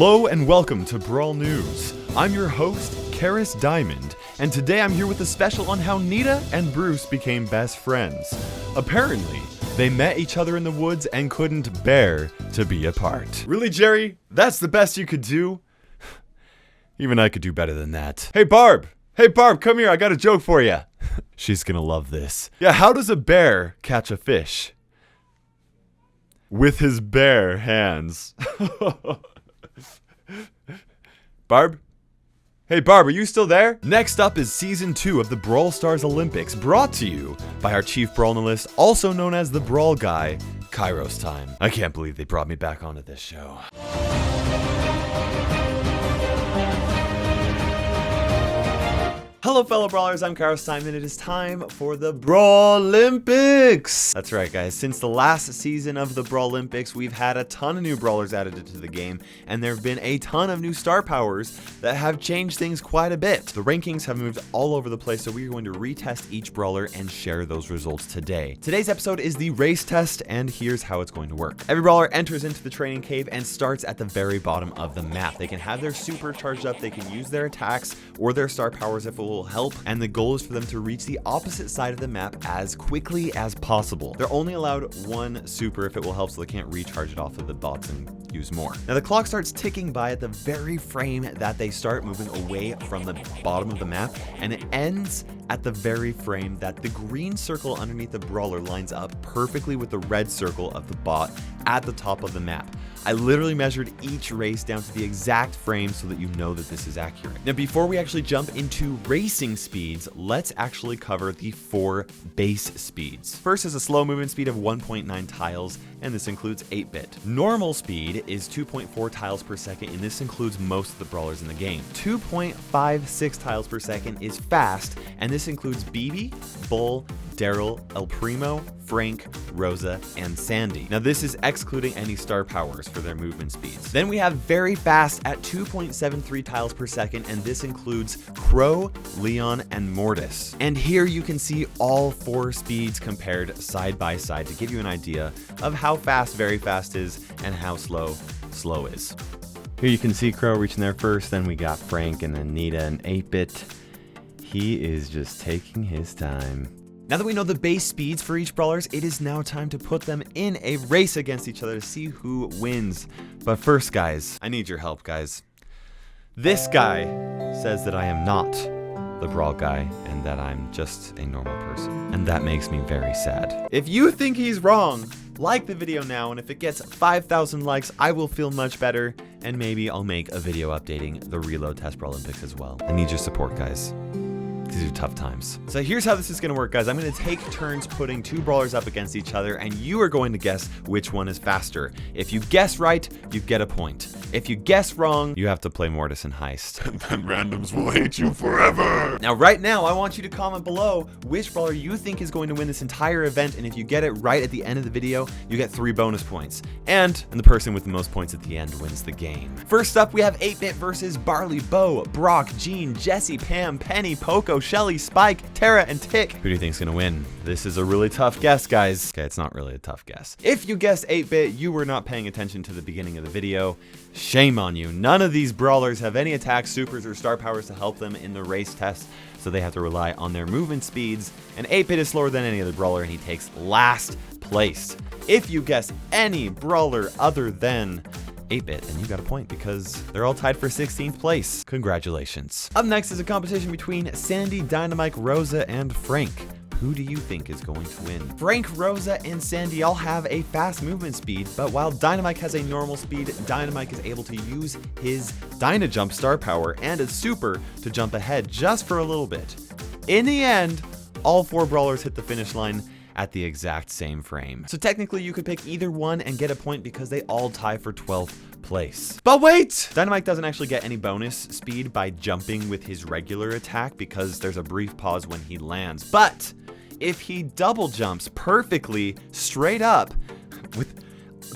Hello and welcome to Brawl News. I'm your host, KairosTime, and today I'm here with a special on how Nita and Bruce became best friends. Apparently, they met each other in the woods and couldn't bear to be apart. Really, Jerry? That's the best you could do? Even I could do better than that. Hey, Barb! Hey, Barb, come here, I got a joke for you. She's gonna love this. Yeah, how does a bear catch a fish? With his bare hands. Barb? Hey Barb, are you still there? Next up is Season 2 of the Brawl Stars Olympics, brought to you by our chief brawl analyst, also known as the Brawl Guy, KairosTime. I can't believe they brought me back onto this show. Hello fellow brawlers, I'm KairosTime and it is time for the Brawl Olympics! That's right guys, since the last season of the Brawl Olympics, we've had a ton of new brawlers added into the game, and there have been a ton of new star powers that have changed things quite a bit. The rankings have moved all over the place, so we're going to retest each brawler and share those results today. Today's episode is the race test, and here's how it's going to work. Every brawler enters into the training cave and starts at the very bottom of the map. They can have their super charged up, they can use their attacks or their star powers if it will help, and the goal is for them to reach the opposite side of the map as quickly as possible. They're only allowed one super if it will help, so they can't recharge it off of the bots and use more. Now the clock starts ticking by at the very frame that they start moving away from the bottom of the map, and it ends at the very frame that the green circle underneath the brawler lines up perfectly with the red circle of the bot at the top of the map. I literally measured each race down to the exact frame so that you know that this is accurate. Now, before we actually jump into racing speeds, let's actually cover the 4 base speeds. First is a slow movement speed of 1.9 tiles, and this includes 8-bit. Normal speed is 2.4 tiles per second, and this includes most of the brawlers in the game. 2.56 tiles per second is fast, and this includes Bebe, Bull, Darryl, Primo, Frank, Rosa, and Sandy. Now this is excluding any star powers for their movement speeds. Then we have very fast at 2.73 tiles per second, and this includes Crow, Leon, and Mortis. And here you can see all 4 speeds compared side by side to give you an idea of how fast very fast is and how slow is. Here you can see Crow reaching there first, then we got Frank and then Nita and 8-bit. He is just taking his time. Now that we know the base speeds for each brawlers, it is now time to put them in a race against each other to see who wins. But first, guys, I need your help, guys. This guy says that I am not the Brawl Guy and that I'm just a normal person. And that makes me very sad. If you think he's wrong, like the video now, and if it gets 5,000 likes, I will feel much better, and maybe I'll make a video updating the Reload Test Brawl Olympics as well. I need your support, guys. These are tough times. So here's how this is going to work, guys. I'm going to take turns putting 2 brawlers up against each other, and you are going to guess which one is faster. If you guess right, you get a point. If you guess wrong, you have to play Mortis and Heist. And then randoms will hate you forever. Now, right now, I want you to comment below which brawler you think is going to win this entire event, and if you get it right at the end of the video, you get 3 bonus points. And the person with the most points at the end wins the game. First up, we have 8-bit versus Barley, Bo, Brock, Jean, Jesse, Pam, Penny, Poco, Shelly, Spike, Tara, and Tick. Who do you think is going to win? This is a really tough guess, guys. Okay, it's not really a tough guess. If you guessed 8-bit, you were not paying attention to the beginning of the video. Shame on you. None of these brawlers have any attacks, supers, or star powers to help them in the race test, so they have to rely on their movement speeds, and 8-bit is slower than any other brawler, and he takes last place. If you guess any brawler other than 8-bit, and you got a point because they're all tied for 16th place. Congratulations. Up next is a competition between Sandy, Dynamite, Rosa, and Frank. Who do you think is going to win? Frank, Rosa, and Sandy all have a fast movement speed, but while Dynamite has a normal speed, Dynamite is able to use his Dynajump star power and a super to jump ahead just for a little bit. In the end, all 4 brawlers hit the finish line at the exact same frame. So technically you could pick either one and get a point because they all tie for 12th place. But wait! Dynamite doesn't actually get any bonus speed by jumping with his regular attack because there's a brief pause when he lands. But if he double jumps perfectly straight up with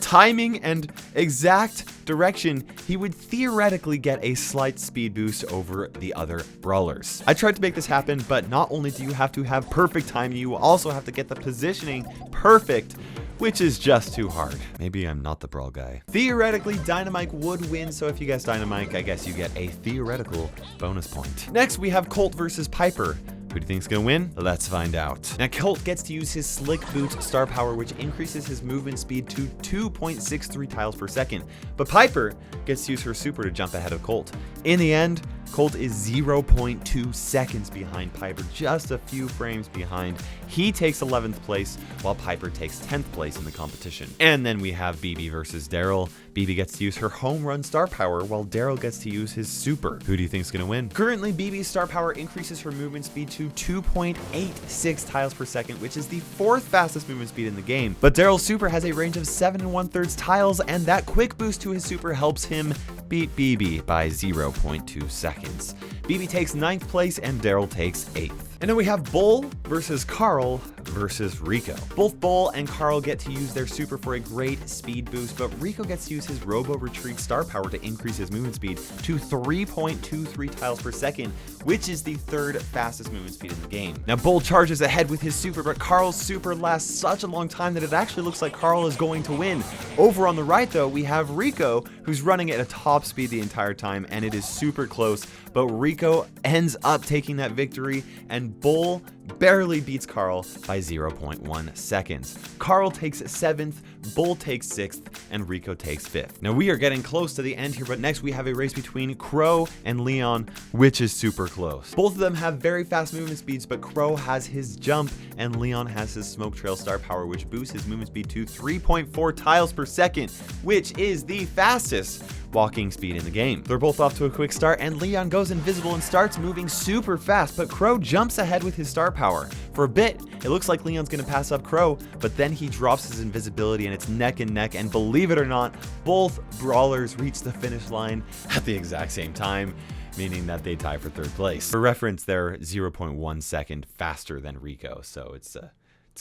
timing and exact direction, he would theoretically get a slight speed boost over the other brawlers. I tried to make this happen, but not only do you have to have perfect timing, you also have to get the positioning perfect, which is just too hard. Maybe I'm not the brawl guy. Theoretically, Dynamite would win, so if you guess Dynamite, I guess you get a theoretical bonus point. Next, we have Colt versus Piper. Who do you think's gonna win? Let's find out. Now, Colt gets to use his Slick Boot star power, which increases his movement speed to 2.63 tiles per second. But Piper gets to use her super to jump ahead of Colt. In the end, Colt is 0.2 seconds behind Piper, just a few frames behind. He takes 11th place, while Piper takes 10th place in the competition. And then we have Bebe versus Darryl. Bebe gets to use her home run star power, while Darryl gets to use his super. Who do you think's gonna win? Currently, Bebe's star power increases her movement speed to 2.86 tiles per second, which is the 4th fastest movement speed in the game. But Darryl's super has a range of 7 1/3 tiles, and that quick boost to his super helps him beat Bebe by 0.2 seconds. Bebe takes 9th place and Darryl takes 8th. And then we have Bull versus Carl versus Rika. Both Bull and Carl get to use their super for a great speed boost, but Rico gets to use his Robo Retreat star power to increase his movement speed to 3.23 tiles per second, which is the 3rd fastest movement speed in the game. Now Bull charges ahead with his super, but Carl's super lasts such a long time that it actually looks like Carl is going to win. Over on the right though, we have Rico, who's running at a top speed the entire time, and it is super close, but Rico ends up taking that victory, and Bull barely beats Carl by 0.1 seconds. Carl takes 7th, Bull takes 6th, and Rico takes 5th. Now we are getting close to the end here, but next we have a race between Crow and Leon, which is super close. Both of them have very fast movement speeds, but Crow has his jump and Leon has his smoke trail star power, which boosts his movement speed to 3.4 tiles per second, which is the fastest walking speed in the game. They're both off to a quick start, and Leon goes invisible and starts moving super fast, but Crow jumps ahead with his star power. For a bit, it looks like Leon's gonna pass up Crow, but then he drops his invisibility and it's neck and neck, and believe it or not, both brawlers reach the finish line at the exact same time, meaning that they tie for 3rd place. For reference, they're 0.1 second faster than Rico, so it's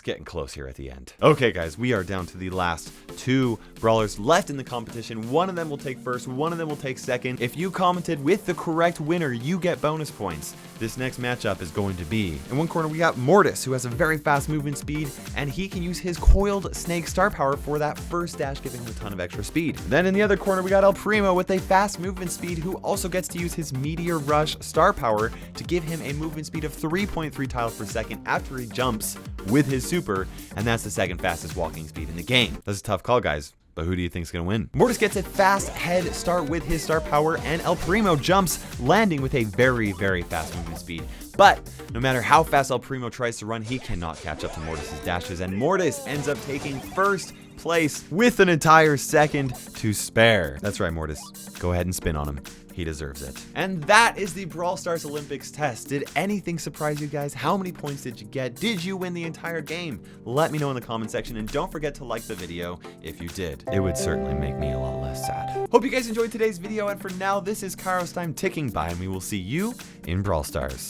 getting close here at the end. Okay guys, we are down to the last 2 brawlers left in the competition. One of them will take first, one of them will take second. If you commented with the correct winner, you get bonus points. This next matchup is going to be, in one corner we got Mortis, who has a very fast movement speed, and he can use his coiled snake star power for that first dash, giving him a ton of extra speed. Then in the other corner we got Primo with a fast movement speed, who also gets to use his meteor rush star power to give him a movement speed of 3.3 tiles per second after he jumps with his super, and that's the 2nd fastest walking speed in the game. That's a tough call, guys, but who do you think is going to win? Mortis gets a fast head start with his star power, and El Primo jumps, landing with a very, very fast movement speed. But no matter how fast El Primo tries to run, he cannot catch up to Mortis' dashes, and Mortis ends up taking 1st place with an entire second to spare. That's right, Mortis. Go ahead and spin on him. He deserves it. And that is the Brawl Stars Olympics test. Did anything surprise you guys? How many points did you get? Did you win the entire game? Let me know in the comment section, and don't forget to like the video if you did. It would certainly make me a lot less sad. Hope you guys enjoyed today's video, and for now, this is KairosTime ticking by, and we will see you in Brawl Stars.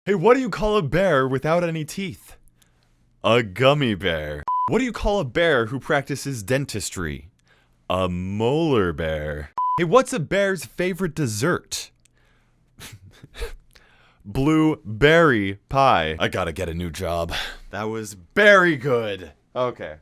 Hey, what do you call a bear without any teeth? A gummy bear. What do you call a bear who practices dentistry? A molar bear. Hey, what's a bear's favorite dessert? Blueberry pie. I gotta get a new job. That was very good. Okay.